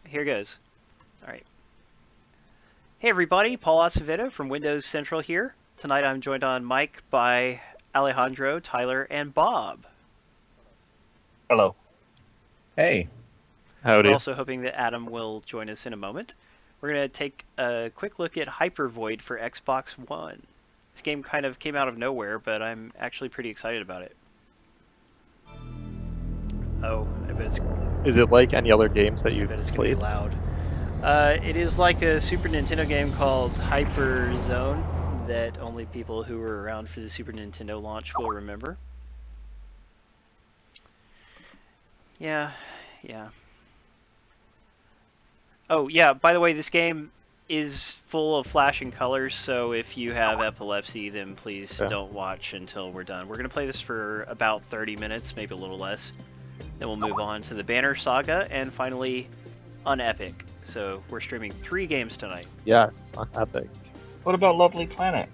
here goes. All right. Hey everybody, Paul Acevedo from Windows Central here. Tonight I'm joined on mic by Alejandro, Tyler, and Bob. Hello. Hey. We're also hoping that Adam will join us in a moment. We're going to take a quick look at Hypervoid for Xbox One. This game kind of came out of nowhere, but I'm actually pretty excited about it. Oh, I bet it's... Is it like any other games that you've played? It's played? Gonna be loud. It is like a Super Nintendo game called Hyper Zone that only people who were around for the Super Nintendo launch will remember. Yeah. Oh, yeah, by the way, this game is full of flashing colors, so if you have epilepsy, then please don't watch until we're done. We're going to play this for about 30 minutes, maybe a little less. Then we'll move on to the Banner Saga, and finally, Unepic. So we're streaming 3 games tonight. Yes, Unepic. What about Lovely Planet?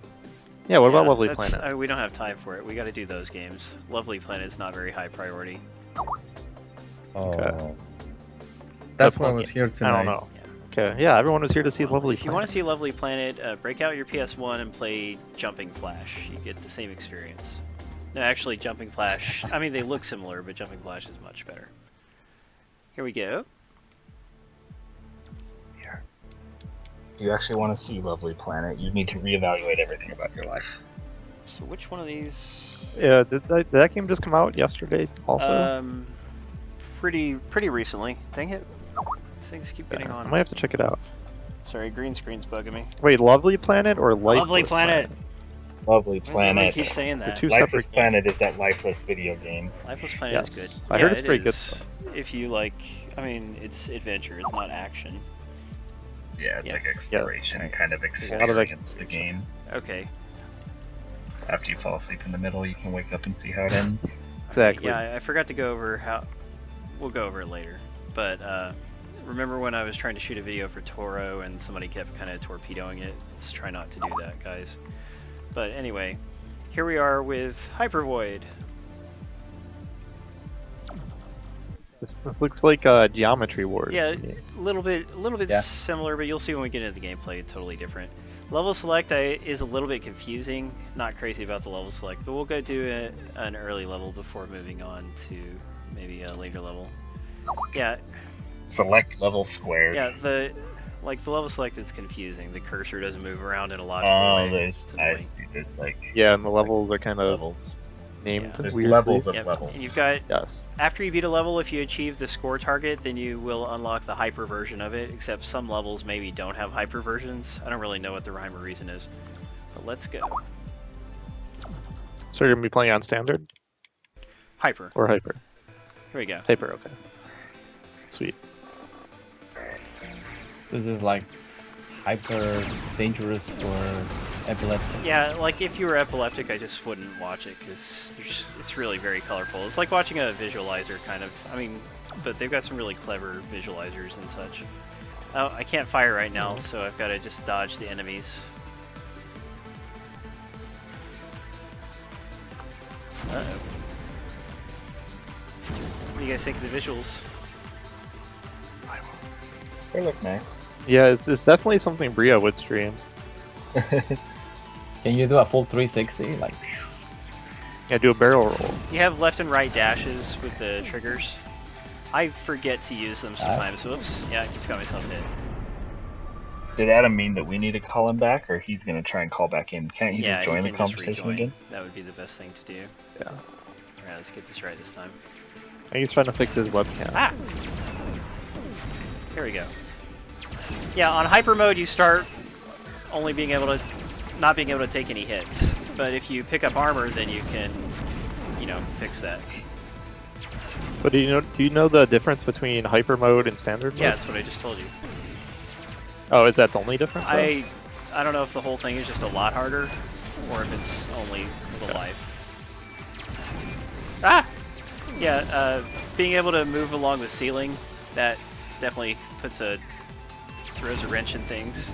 Yeah, what about Lovely Planet? We don't have time for it. We got to do those games. Lovely Planet is not very high priority. Okay. That's why I was here tonight. I don't know. Okay, yeah, everyone was here to see Lovely Planet. If you want to see Lovely Planet, break out your PS1 and play Jumping Flash. You get the same experience. No, actually, Jumping Flash, I mean, they look similar, but Jumping Flash is much better. Here we go. Here. If you actually want to see Lovely Planet, you need to reevaluate everything about your life. So which one of these... Yeah, did that game just come out yesterday also? Pretty recently. Dang it. These things keep getting on. I might have to check it out. Sorry, green screen's bugging me. Wait, Lovely Planet or Lifeless Lovely Planet! Lovely Planet. I keep saying that. Lifeless Planet is that lifeless video game. Lifeless Planet is good. I heard it's pretty good. If you like, I mean, it's adventure, it's not action. Yeah, it's like exploration, kind of experience the game. Okay. After you fall asleep in the middle, you can wake up and see how it ends. Exactly. Yeah, I forgot to go over how... We'll go over it later. But, remember when I was trying to shoot a video for Toro and somebody kept kind of torpedoing it? Let's try not to do that, guys. But anyway, here we are with Hypervoid. This looks like Geometry Wars. Yeah, a little bit similar, but you'll see when we get into the gameplay, it's totally different. Level select is a little bit confusing. Not crazy about the level select, but we'll go do an early level before moving on to maybe a later level. Yeah. Select level squared. Yeah, the level select is confusing. The cursor doesn't move around in a logical way. I see. There's like... Yeah, and the levels are kind of levels. named. Yeah. There's levels of levels. And you've got... Yes. After you beat a level, if you achieve the score target, then you will unlock the hyper version of it, except some levels maybe don't have hyper versions. I don't really know what the rhyme or reason is. But let's go. So you're going to be playing on standard? Hyper. Or hyper? Here we go. Hyper, okay. Sweet. So this is like hyper dangerous for epileptic? Yeah, like if you were epileptic, I just wouldn't watch it because it's really very colorful. It's like watching a visualizer kind of. I mean, but they've got some really clever visualizers and such. Oh, I can't fire right now, so I've got to just dodge the enemies. Uh-oh. What do you guys think of the visuals? They look nice. Yeah, it's definitely something Bria would stream. Can you do a full 360? Like... Yeah, do a barrel roll. You have left and right dashes with the triggers. I forget to use them sometimes. Whoops. Yeah, I just got myself hit. Did Adam mean that we need to call him back, or he's going to try and call back in? Can't he just join the conversation again? That would be the best thing to do. Yeah. Alright, let's get this right this time. I think he's trying to fix his webcam. Ah! Here we go. Yeah, on hyper mode you start only being able to, not being able to take any hits. But if you pick up armor, then you can, you know, fix that. So do you know the difference between hyper mode and standard mode? Yeah, that's what I just told you. Oh, is that the only difference? I don't know if the whole thing is just a lot harder, or if it's only the life. Ah! Yeah, being able to move along the ceiling, that definitely throws a wrench in things.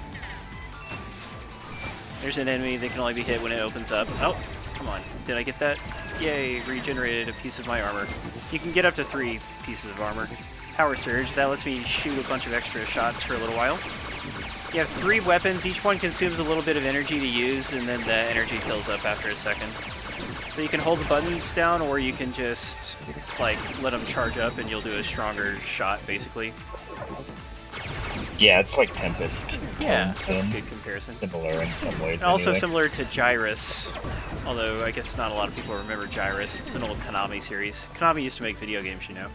There's an enemy that can only be hit when it opens up. Oh, come on. Did I get that? Yay, regenerated a piece of my armor. You can get up to 3 pieces of armor. Power Surge. That lets me shoot a bunch of extra shots for a little while. You have 3 weapons. Each one consumes a little bit of energy to use, and then the energy fills up after a second. So you can hold the buttons down, or you can just like let them charge up, and you'll do a stronger shot, basically. Yeah, it's like Tempest. Yeah, that's a good comparison. Similar in some ways. Also anyway. similar to Gyrus, although I guess not a lot of people remember Gyrus. It's an old Konami series. Konami used to make video games, you know.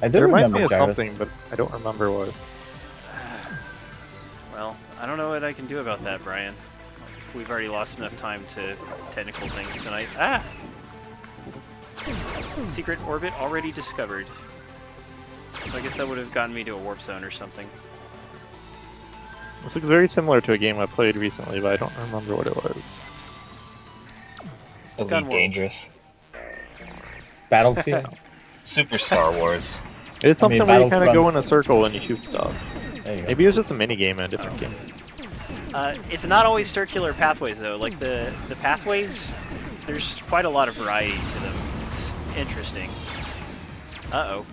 I do There might remember be Gyrus. something, but I don't remember what. Well, I don't know what I can do about that, Brian. We've already lost enough time to technical things tonight. Ah! Secret orbit already discovered. So I guess that would have gotten me to a warp zone or something. This looks very similar to a game I played recently, but I don't remember what it was. Elite Dangerous. Battlefield. Super Star Wars. It's something where you kind of go in Battlefront. a circle and you shoot stuff. There you go. Maybe it was just a mini game in a different game. It's not always circular pathways, though. Like, the pathways, there's quite a lot of variety to them. It's interesting. Uh-oh.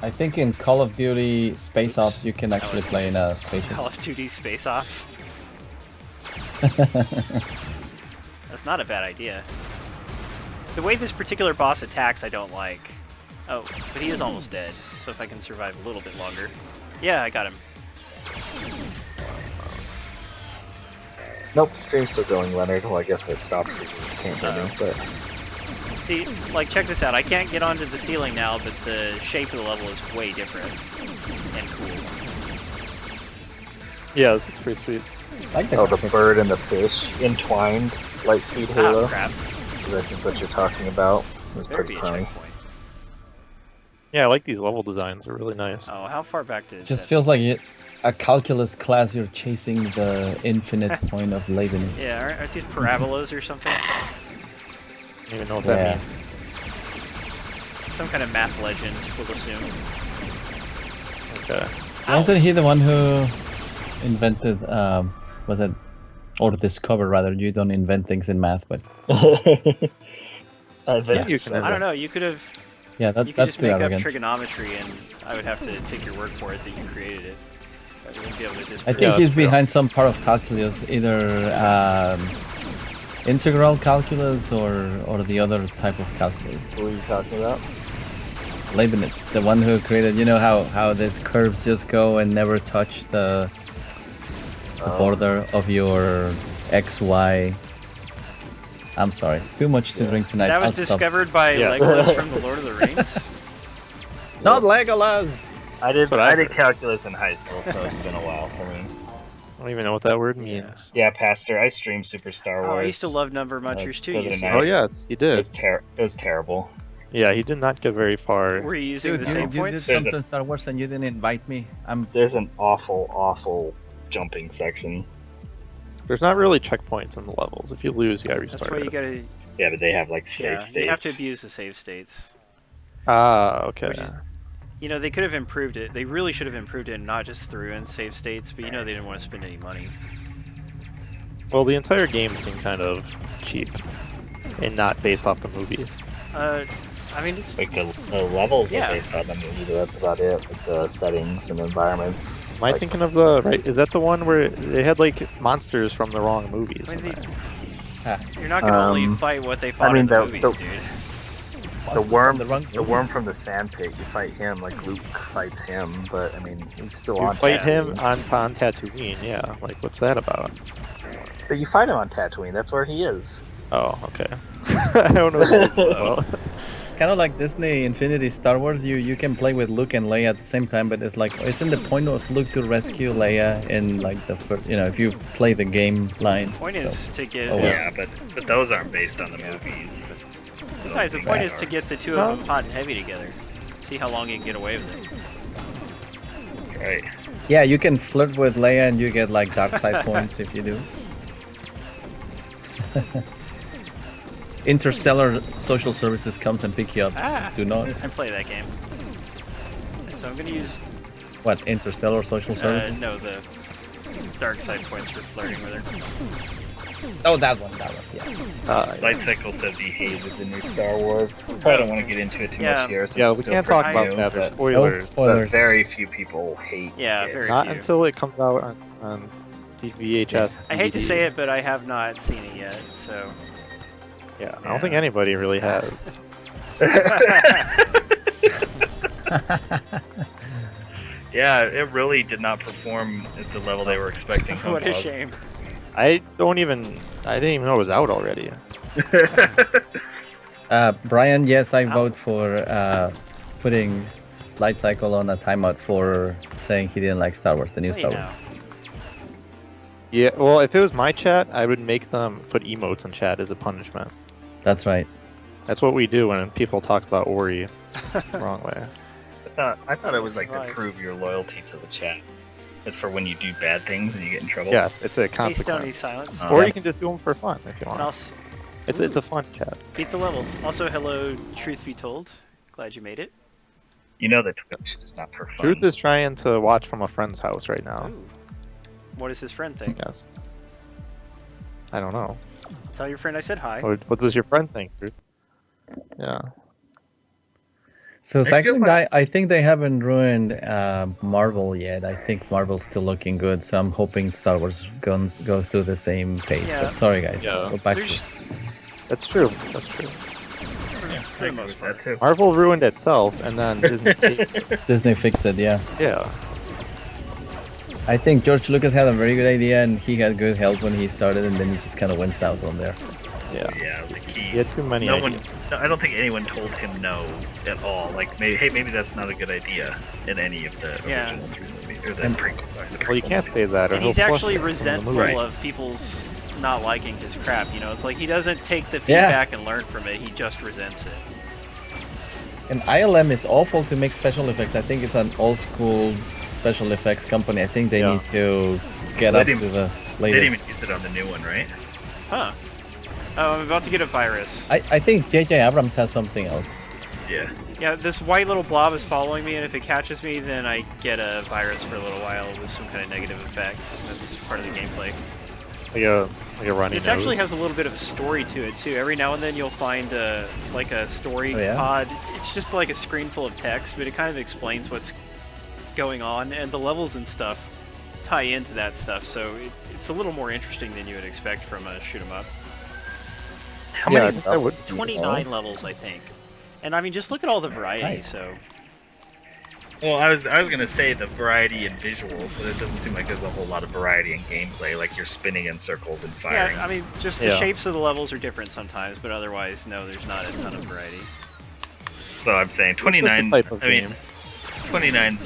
I think in Call of Duty Space Ops you can actually play in a spaceship. Call of Duty Space Ops. That's not a bad idea. The way this particular boss attacks, I don't like. Oh, but he is almost dead, so if I can survive a little bit longer. Yeah, I got him. Nope, stream's still going, Leonard. Well, I guess it stops if you can't hear me, but... See, like, check this out. I can't get onto the ceiling now, but the shape of the level is way different and cool. Yeah, this looks pretty sweet. I like the Oh, the graphics. bird and the fish entwined, Lightspeed Halo. Ah, crap. I think what you're talking about. It's There'd pretty be a funny. checkpoint. Yeah, I like these level designs. They're really nice. Oh, how far back did It just feels like a calculus class you're chasing the infinite point of Leibniz. Yeah, aren't these parabolas or something? I don't even know what Yeah. that means. Some kind of math legend, we'll assume. Okay. Wasn't he the one who invented, was it, or discovered rather, you don't invent things in math, but I think you can I don't know, you could have... yeah, You could that's just too make up arrogant. trigonometry and I would have to take your word for it that you created it. I wouldn't be able to I disprove think Yeah, he's that's true. behind some part of calculus, either integral calculus or the other type of calculus. What are you talking about? Leibniz, the one who created, you know how these curves just go and never touch the border of your XY. I'm sorry, too much to drink tonight. That was I'll stop. discovered by Yeah. Legolas from the Lord of the Rings. Not Legolas! I did what I did calculus in high school, so it's been a while for me. I don't even know what that word means. Yeah, Pastor, I streamed Super Star Wars. Oh, I used to love Number Munchers too. the You other see. night. Oh, yes, he It did. was terrible. Yeah, he did not get very far. Were you using Dude, the you same did points? There's something Star Wars and you didn't invite me. There's an awful jumping section. There's not really checkpoints in the levels. If you lose, you gotta That's restart why you it. gotta. Yeah, but they have like save Yeah, states. you have to abuse the save states. Ah, okay. Which is- You know, they could have improved it. They really should have improved it and not just threw in save states, but you know they didn't want to spend any money. Well, the entire game seemed kind of cheap and not based off the movie. I mean, it's Like the levels Yeah. that they saw in the movie, but that's about it. Like the settings and environments. Am I Like- thinking of the right? Is that the one where they had like monsters from the wrong movies? I mean, in there? you're not gonna only fight what they fought I mean, in the the- movies, the- dude. The worm, the wrong the worm movies. from the sand pit. You fight him like Luke fights him, but I mean, he's still You on. fight him Tatooine. on Tatooine, yeah. Like, what's that about? But you fight him on Tatooine. That's where he is. Oh, okay. I don't know. That well. It's kind of like Disney Infinity Star Wars. You can play with Luke and Leia at the same time, but it's like, isn't the point of Luke to rescue Leia in like the first, if you play the game line? The point so. is to get. Oh, well. Yeah, but those aren't based on the movies. Besides, the point is to get the two of them hot and heavy together. See how long you can get away with it. Right. Yeah, you can flirt with Leia and you get like dark side points if you do. Interstellar Social Services comes and pick you up. Ah! Do not. I play that game. So I'm gonna use. What, Interstellar Social Services? No, the dark side points for flirting with her. Oh, that one, yeah. Light Cycle says he hated the new Star Wars. We probably don't want to get into it too much here. Since Yeah, it's we still can't talk pretty about new, that. There's but spoilers. Spoilers. very few people hate Yeah, it. very Not few. until it comes out on VHS. I hate to DVD. say it, but I have not seen it yet, so. Yeah, I don't think anybody really has. Yeah, it really did not perform at the level they were expecting. What a shame. I didn't even know it was out already. Brian, yes, I vote for putting Light Cycle on a timeout for saying he didn't like Star Wars, the new Wait Star Wars. now. Yeah, well, if it was my chat, I would make them put emotes in chat as a punishment. That's right. That's what we do when people talk about Ori wrong way. I thought it was like Right. to prove your loyalty to the chat. It's for when you do bad things and you get in trouble. Yes, it's a Hey, Stony, consequence. silence. Or Yeah. you can just do them for fun if you And want. also, It's a fun chat. beat the level. Also, hello, Truth Be Told. Glad you made it. You know that Twitch is not for fun. Truth is trying to watch from a friend's house right now. Ooh. What does his friend I think? guess. I don't know. Tell your friend I said hi. What does your friend think, Truth? Yeah. So, feel Cycling like- Guy, I think they haven't ruined Marvel yet. I think Marvel's still looking good, so I'm hoping Star Wars goes through the same pace. Yeah. But sorry, guys. Yeah. Go back to There's, That's true. That's true. for the most part. That too. Marvel ruined itself, and then Disney. Disney fixed it, yeah. Yeah. I think George Lucas had a very good idea, and he had good help when he started, and then he just kind of went south from there. Yeah. Yeah, the key. He had too many No ideas. one. No, I don't think anyone told him no at all. Like, maybe that's not a good idea in any of the Yeah. original three movies or the And- prequel. Sorry, the Well, you prequel can't movies. say that, or And he'll he's flush actually it from the resentful movie. Right. of people's not liking his crap. You know, it's like he doesn't take the Yeah. feedback and learn from it. He just resents it. And ILM is awful to make special effects. I think it's an old school special effects company. I think they Yeah. need to get They up to didn't- the They didn't latest. even use it on the new one, right? Huh. Oh, I'm about to get a virus. I think J.J. Abrams has something else. Yeah. Yeah, this white little blob is following me, and if it catches me, then I get a virus for a little while with some kind of negative effect. That's part of the gameplay. Like a runny This nose. actually has a little bit of a story to it too. Every now and then you'll find like a story Oh, yeah? pod. It's just like a screen full of text, but it kind of explains what's going on, and the levels and stuff tie into that stuff. So it's a little more interesting than you would expect from a shoot 'em up. How Yeah, I many think that would levels? be 29 levels, I think. And I mean, just look at all the variety. Nice. So Well, I was gonna say the variety in visuals, but it doesn't seem like there's a whole lot of variety in gameplay. Like you're spinning in circles and firing. yeah, I mean, just the Yeah. shapes of the levels are different sometimes, but otherwise, no, there's not a ton of variety. So I'm saying It's 29. the type of I mean, game. 29's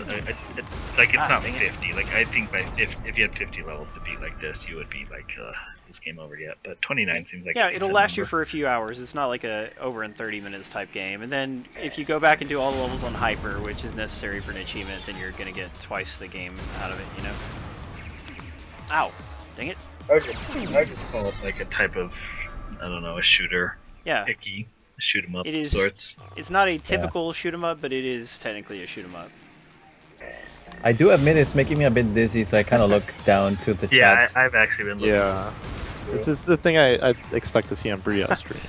like it's Ah, not dang it. 50. Like I think if you had 50 levels to beat like this, you would be like, is this game over yet? But 29 seems like Yeah, a it'll decent last you number. for a few hours. It's not like a over in 30 minutes type game. And then if you go back and do all the levels on Hyper, which is necessary for an achievement, then you're gonna get twice the game out of it, you know? Ow. Dang it. I would just call it like a type of, I don't know, a shooter, Yeah. picky, shoot 'em up It is- sorts. It's not a typical shoot 'em up, but it is technically a shoot 'em up. I do admit it's making me a bit dizzy, so I kind of look down to the Yeah, chat. I've actually been looking. Yeah. It's the thing I expect to see on Bria's stream.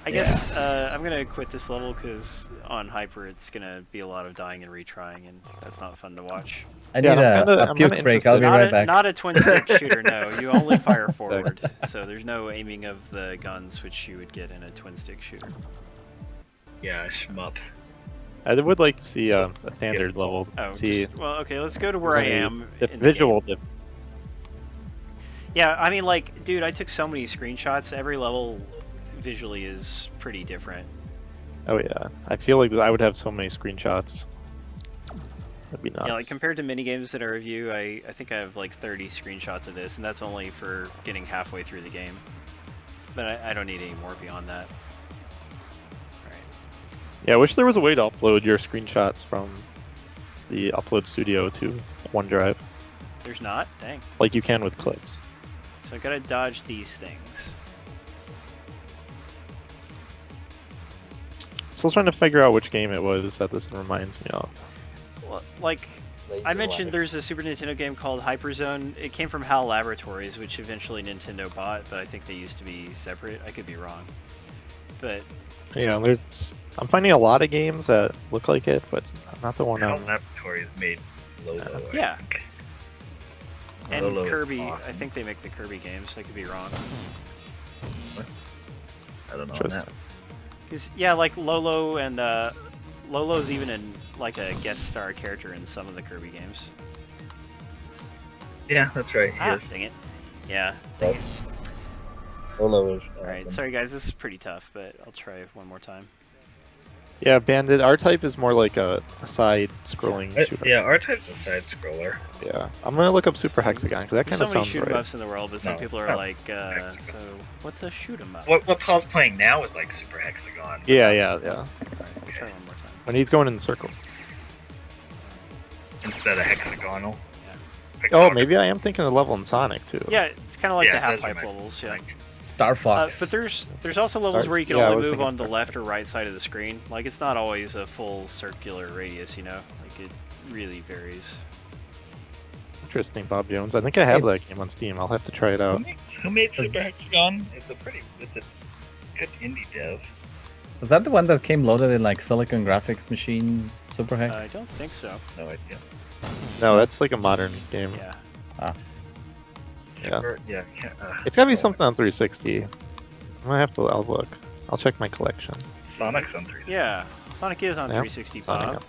I guess I'm gonna quit this level because on Hyper it's gonna be a lot of dying and retrying, and that's not fun to watch. I Yeah, need I'm kinda- a I'm puke kinda break. I'll be interested. right back. Not a twin stick shooter, no. You only fire forward, so there's no aiming of the guns, which you would get in a twin stick shooter. Yeah, shmup. I would like to see a standard level. Oh, See well, okay, let's go to where I am. the in the visual game. dip. Yeah, I mean, like, dude, I took so many screenshots. Every level visually is pretty different. Oh yeah, I feel like I would have so many screenshots. That'd be nuts. Yeah, like compared to minigames that I review, I think I have like 30 screenshots of this, and that's only for getting halfway through the game. But I don't need any more beyond that. Alright. Yeah, I wish there was a way to upload your screenshots from the Upload Studio to OneDrive, There's not? Dang. like you can with clips. So I gotta dodge these things. Still trying to figure out which game it was that this reminds me of. Well, like, I mentioned there's a Super Nintendo game called Hyperzone. It came from HAL Laboratories, which eventually Nintendo bought, but I think they used to be separate. I could be wrong. But Yeah, I'm finding a lot of games that look like it, but it's not the one. HAL Laboratories made Lolo. Yeah. I think. and Lolo is Kirby, awesome. I think they make the Kirby games. I could be wrong. I don't know on Interesting. that. 'Cause, yeah, like Lolo and Lolo's even in like a guest star character in some of the Kirby games. Yeah, that's right. He Ah, is. dang it. Yeah. Lolo is awesome. Alright, sorry guys, this is pretty tough, but I'll try one more time. Yeah, Bandit R-Type is more like a side-scrolling shooter. Yeah, R-Type's a side scroller. Yeah, I'm gonna look up Super Hexagon because that There's kind of so many sounds shoot 'em right. ups in the world, but some No. people are Oh. like, so what's a shoot 'em up? What Paul's playing now is like Super Hexagon. Yeah. Alright, we'll try one more time. When he's going in the circle. Instead of hexagonal. Oh, maybe I am thinking of level in Sonic too. Yeah, it's kind of like the those are half-pipe my- levels, yeah. Star Fox. But there's also levels Start- where you can yeah, I only was move thinking on the Star left or right side of the screen. Like, it's not always a full circular radius, you know? Like, it really varies. Interesting, Bob Jones. I think I have that game on Steam. I'll have to try it out. Who made Super Hexagon? It's a good indie dev. Was that the one that came loaded in like Silicon Graphics machine Super Hex? I don't think so. No idea. No, that's like a modern game. Yeah. Super, yeah. It's gotta be something on 360. I'm gonna have to. I'll look. I'll check my collection. Sonic's on 360. Yeah, Sonic is on Yeah, 360, Sonic. Bob.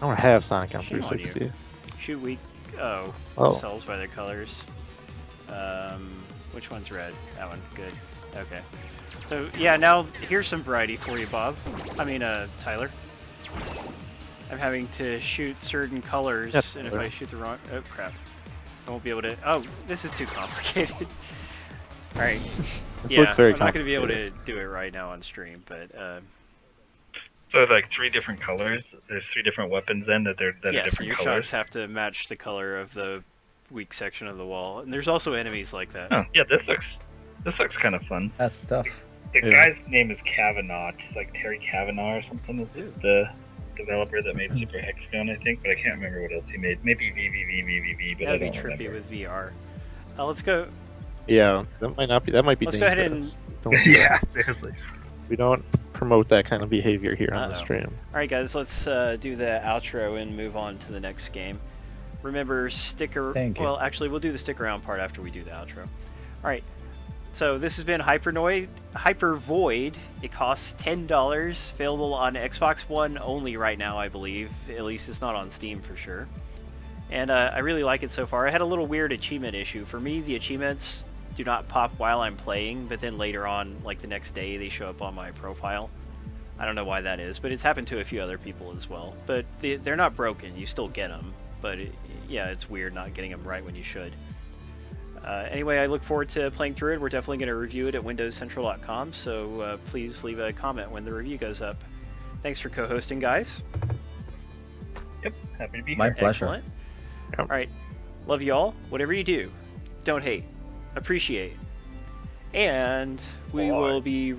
I don't have Sonic on Shame on 360. Shoot, we... Oh, Oh. cells by their colors. Which one's red? That one. Good. Okay. So, yeah, now here's some variety for you, Bob. I mean, Tyler. I'm having to shoot certain colors, Yes, and if Tyler. I shoot the wrong... Oh, crap. I won't be able to... Oh, this is too complicated. Alright. This Yeah, looks very I'm not going to be able to complicated. do it right now on stream, but... So like 3 different colors. There's 3 different weapons then that are yes, different your colors. shots have to match the color of the weak section of the wall. And there's also enemies like that. Oh yeah, this looks kind of fun. That's tough. The Yeah. guy's name is Kavanaugh, like Terry Kavanaugh or something. Is the developer that made Super Hexagon, I think, but I can't remember what else he made. Maybe VVVVVV, but I That'd be don't trippy remember. with VR. Let's go. Yeah, that might not be. That might be Let's go ahead and- dangerous. Don't do Yeah, that. seriously. We don't promote that kind of behavior here on the Uh-oh. stream. Alright guys, let's do the outro and move on to the next game. Remember, Thank you. Well, actually, we'll do the stick around part after we do the outro. Alright, so this has been Hyper Void. It costs $10, available on Xbox One only right now, I believe. At least it's not on Steam for sure. And I really like it so far. I had a little weird achievement issue. For me, the achievements do not pop while I'm playing, but then later on, like the next day, they show up on my profile. I don't know why that is, but it's happened to a few other people as well. But they're not broken, you still get them. But yeah, it's weird not getting them right when you should. Anyway, I look forward to playing through it. We're definitely going to review it at windowscentral.com, so please leave a comment when the review goes up. Thanks for co-hosting, guys. Yep, happy to be My here. pleasure. Excellent. Yep. Alright, love you all. Whatever you do, don't hate. Appreciate. And we Bye. will be